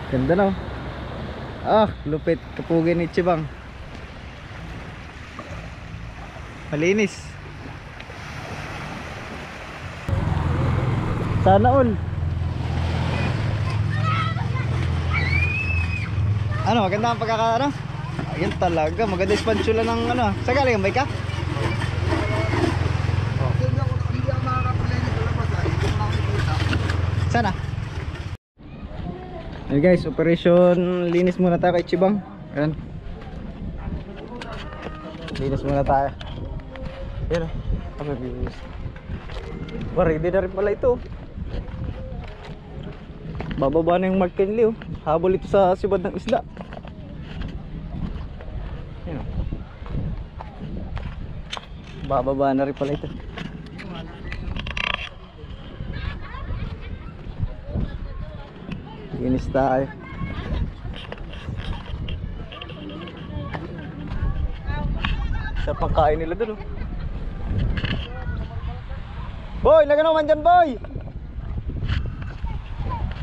Ganda na. Ah, lupit. Kapugi ni Chibang. Malinis. Sana all. Ano, maganda ang pagkakaano? Ayun talaga, maganda yung spansula ng ano. Saan galing ang bike ka? Hindi ako makakakulay nito labas ay. Hindi ko makakita. Sana? Hey guys, operation linis muna tayo kay Chibang. Ayan. Linis muna tayo. Ayan o. Kami bilis. Ready na rin pala ito. Bababa na yung Mark Kenley oh. Habol ito sa sibad ng isda. Ayan o. Bababa na rin pala ito. Linis tayo. Sarap ang kain nila dun oh. Boy, lagyan naman dyan boy.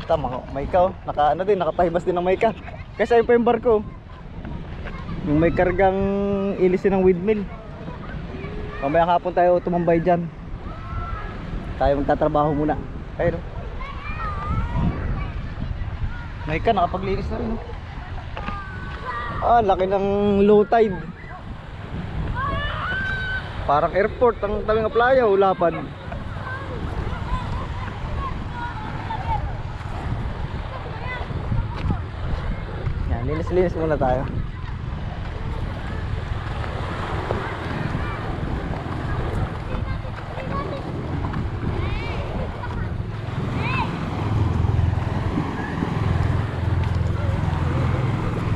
Tama, may ka oh. Naka ano din, nakapahibas din ng may ka. Kasi ayun pa yung barko. Yung may kargang ilisin ng windmill. Mamayang hapon tayo tumambay dyan. Tayo magtatrabaho muna. Ayun oh. May ka, nakapaglinis na rin oh. Ah, laki ng low tide. Parang airport ang tabing playa, ulapad. Yan, linis-linis muna tayo.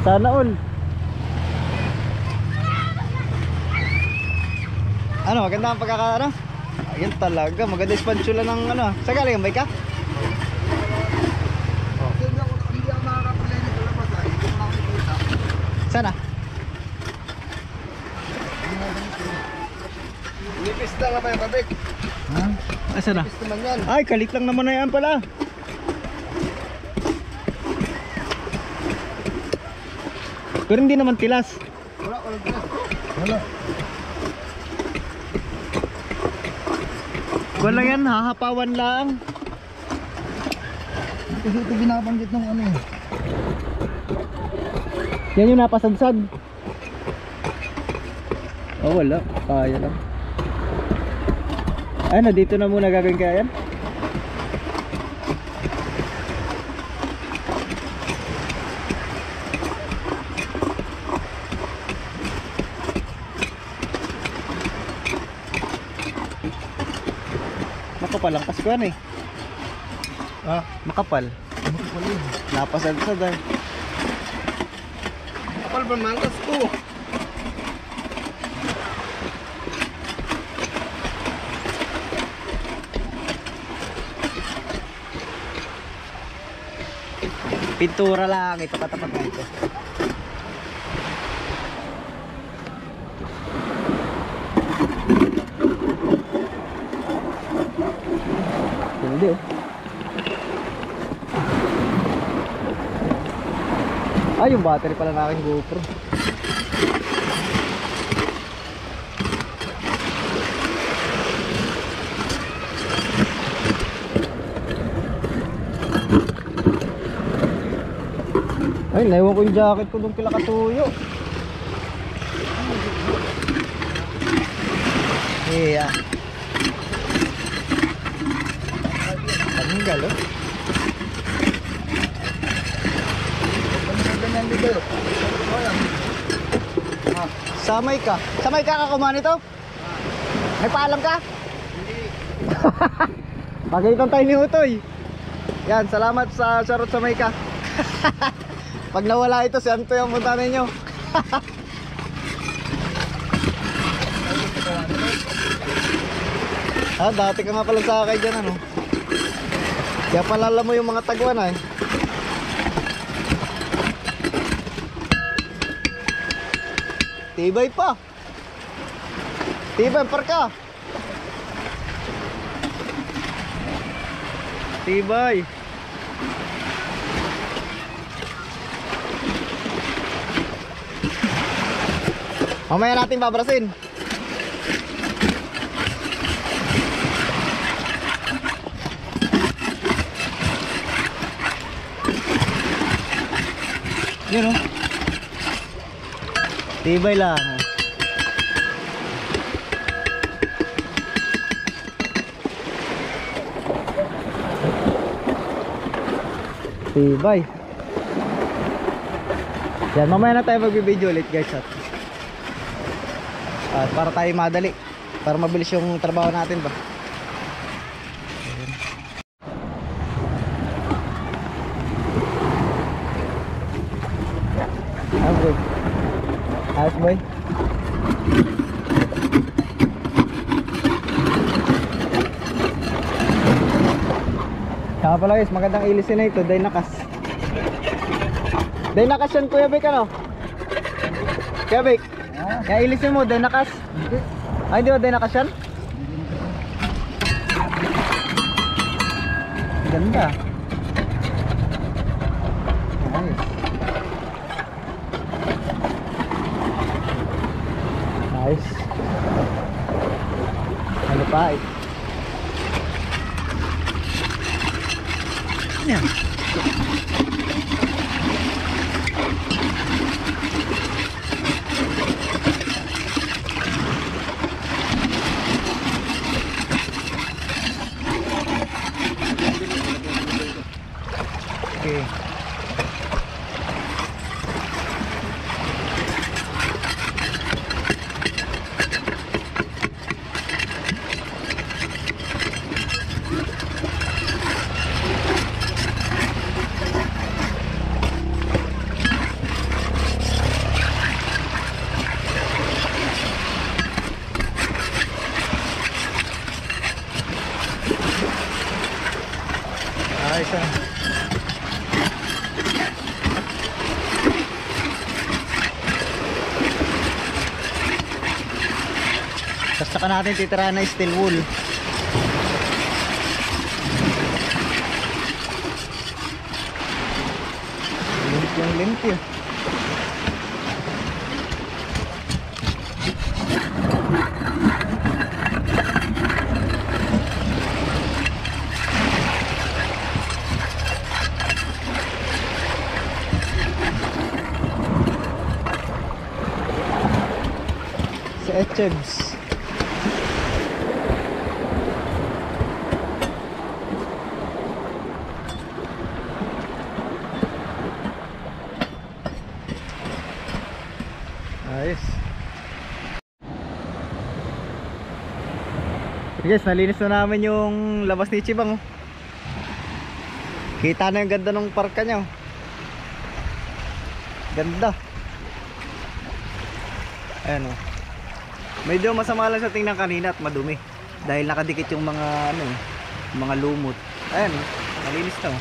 Sana all. Ano, maganda ang pagkakaano? Ayun talaga, maganda yung spansula ng ano. Saan galing ang bike ka? Hindi ako makakakulay nito labas ay. Hindi ko makakita. Sana? Nipis na nga ba yung babik? Ha? Ah, sana? Nipis naman yan. Ay, kalit lang naman na yan pala. Pero hindi naman tilas. Walang tilas. Wala. Wala yan, hahapawan lang. Kasi ito binabanggit ng ano eh. Yan yung napasadsad. Oh, wala. Kaya lang. Ano, dito na muna gagawin kaya yan? Makapal ang kaskuhan eh. Ha? Makapal. Makapal yun. Napasadsad eh. Kapal ba mantas ko? Pintura lang ito, katapat na ito. Hindi oh. Ay, yung battery pala na aking GoPro. Ay, naiwan ko yung jacket ko doon kila Katuyo. Yeah. Tanggal oh. Ganyan din kayo. Samay ka. Samay ka kakumahan ito? May paalam ka? Hindi. Pagalitan tayo ni Utoy. Yan, salamat sa sarot samay ka. Pag nawala ito, si Anto yung punta ninyo. Ah, dati ka nga pala sa akin dyan ano. Kaya pala alam mo yung mga taguan ay. Tibay pa. Tibay par ka. Tibay. Mamaya natin babrasin. Yun o. Tibay lang. Tibay. Yan, mamaya na tayo magbibideo ulit guys. At para tayo madali, para mabilis yung trabaho natin ba. Ayos boy. Ayos boy. Saka pala guys, magandang ilisin na ito, Dynakas. Dynakas yan Kuya Bek ano? Kuya Bek? Kaya ilisin mo, Dynakas? Ay di ba Dynakas yan? Ganda. Ayos. Nice. Ano pa eh? Yan. Okay. Ayos na. Tapos saka natin titirahan na steel wool. Limpyong limpyo. Sa Etchebs. Ayos. Guys, nalinis na namin yung labas ni Chibang. Kita na yung ganda ng parka niya. Ganda. Ayan o. Medyo masama lang sa tingnan kanina at madumi. Dahil nakadikit yung mga ano, mga lumot. Ayan o. Nalinis na o.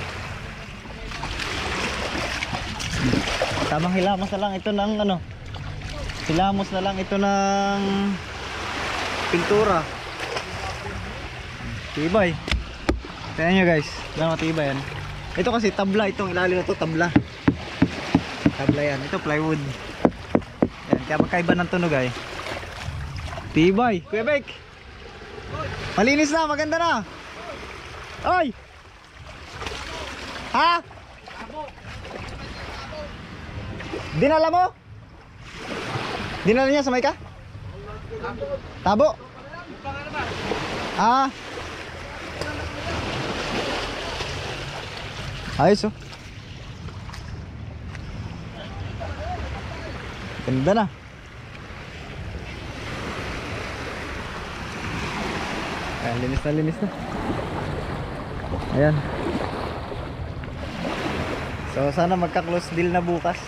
Tamang hilamos na lang ito ng ano. Hilamos na lang ito ng pintura. Tibay. Tingnan nyo guys, gano'ng matibay yan. Ito kasi tabla, itong ilalim na to tabla. Tabla yan, ito plywood. Yan, kaya magkaiba ng tunog ay. Tibay, Kuya Bek. Malinis na, maganda na. Oy. Ha? Dinala mo? Dinala niya sa may ka? Tabo? Ah. Ayos oh. Ganda na. Ayan, linis na, linis na. Ayan. So sana magka-close deal na bukas.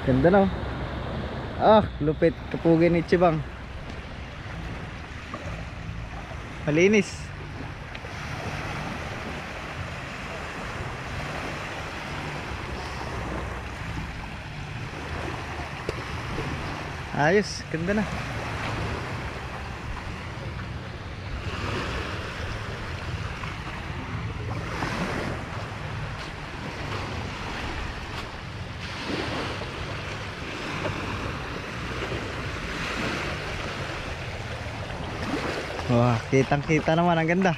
Ganda na oh. Ah, lupit. Kapugin ni Chibang. Malinis. Ayos, ganda na. Oh, kitang-kita naman, ang ganda.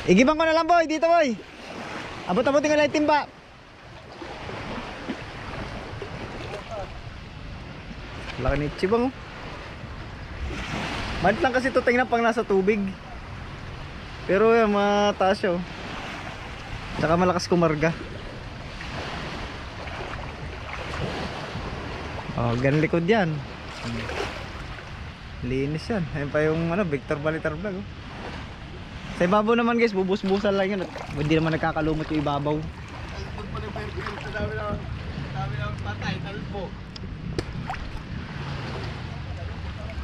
Igibang ko na lang boy, dito boy. Abot-abot nga lang timba. Laki ni Chibang. Malit lang kasi ito tingnan pang nasa tubig. Pero yan, mataas siya. Tsaka malakas kumarga. Oh, gan likod yan. Linis yan. Ayun pa yung Victor Balitar vlog. Sa ibabaw naman guys, bubus-busan lang yun. Hindi naman nagkakalumot yung ibabaw. Sa dami ng patay, talpo.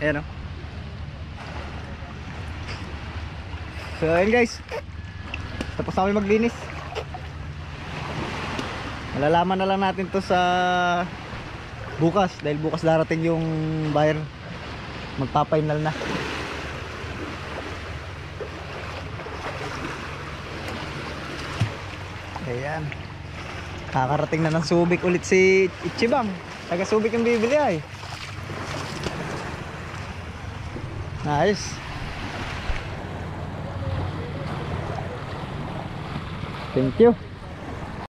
Ayan o. So ayun guys, tapos na kami maglinis. Malalaman na lang natin to sa bukas. Dahil bukas darating yung buyer. Magpa-final na. Ayan. Kakarating na ng Subic ulit si Ichibang. Taga Subic yung bibili ay. Nice. Thank you.